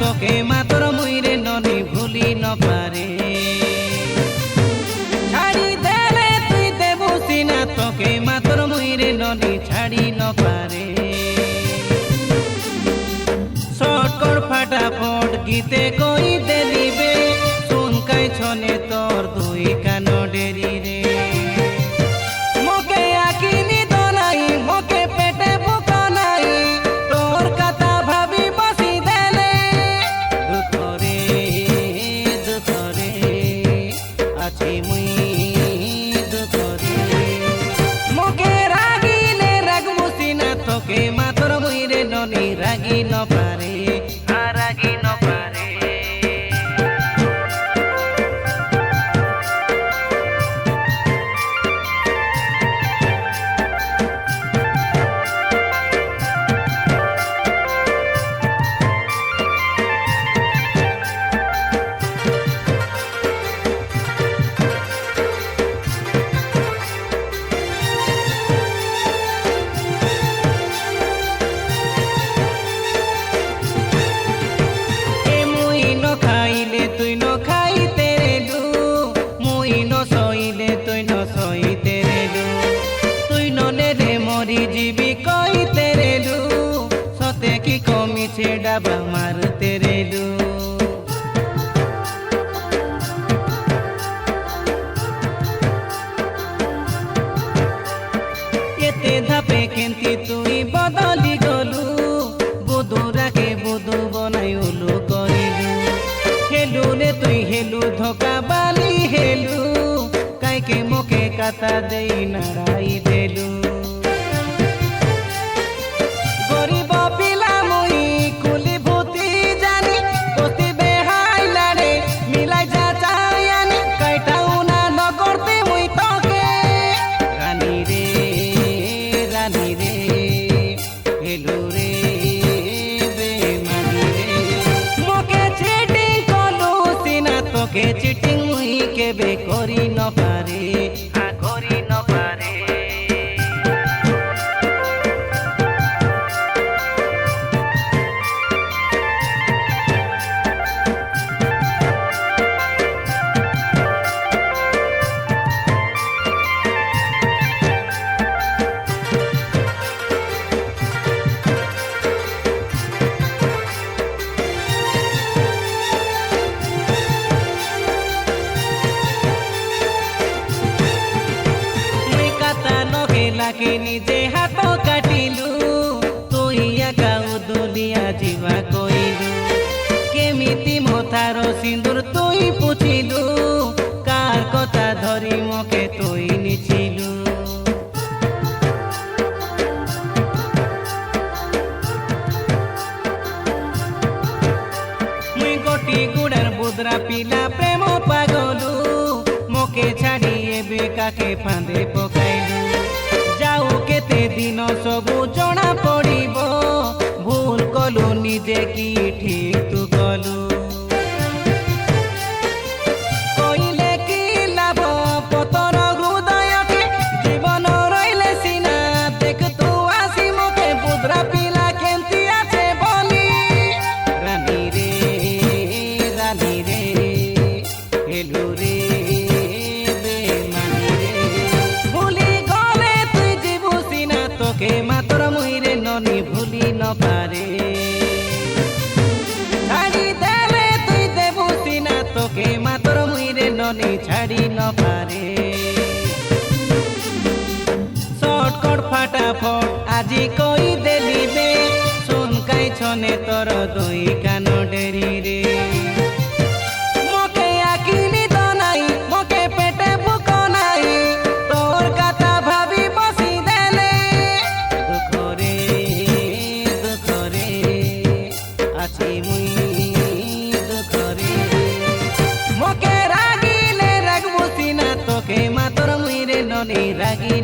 তোকে মাতর মুইরে ননি ভুলি নপারে ছাড়ি দেলে তুই দেবু সিনা তোকে মাতর মুইরে ননি ছাড়ি নপারে শর্টকট ফাটাফট গীতে কই দেলিবে শুনকাই ছনে তোর দুই কান ডেরি রে মোকে আকিনি দনাই মোকে পেটে বুক নাই তোর কথা ভাবি বসি দেলে দুঃখ রে আছি মুই দুঃখ রে মোকে রাগিলে রাগবো সিনা তোকে মাতর মুইরে ননি রাগি নপারে রাগি নপারে তুই ন খাইতে রেলু মুই ন সইলে তুই ন সইতে রেলু তুই নলে রে মরি জীবি কইতে রেলু সতে কি কমিছে ডাবা মারতে রেলু এতে ধাপে কেন্তি তুই বদলি গলু বুধুরাকে বুধু বনাই উলু করিলু হেলু রে তুই হেলু ধোকা বালি হেলু কাইকে মোকে কাতা দেই নাড়াই দেলু গরিব পিলা মুই কুলি ভূতি জানি কতি বেহাই লাড়ে মিলাই যা চায়ানি কাইটাও না নগরতে মুই তোকে রানী রে হেলু রে তোকে চিটিং মুই কেবে করি নপারে করি নপারে লাকে নিজে হাত কাটিলু তুই একা উদুলিয়া ଯିବା কইলু কেমিতি মথার সিন্দুর তুই পুছিলু কার কথা ধরি মকে তুই নিছিলু মুই গোটি গুড়ার বুদরা পিলা প্রেম পাগলু মকে ছাড়ি এবে কাকে ফাঁদে পকাইলু যাও কেতে দিন সবু জনা পড়িব ভুল কলু নিজে কি ঠিক তু কলু কইলে কি লাভ পতর হৃদয়কে জীবন রইলে সিনা দেখ তু আসি মোকে বুদ্রা পিলা কেমতি আছে বলি রানী রে হেলু রে তোকে মাতর মুইরে ননি ভুলি নপারে ছাড়ি দেলে তুই দেবু সিনা তোকে মাতর মুইরে ননি ছাড়ি নপারে শর্টকট ফাটাফট আজি কই দেলিবে শুনকাই ছনে তোর দুই কান ডেরি রে মোকে আকিনি দনাই মোকে পেটে বুক নাই তোর কথা ভাবি বসি আছি মুই দুঃখ রে মোকে রাগিলে রাগবো সিনা তোকে মাতর মুইরে ননি রাগি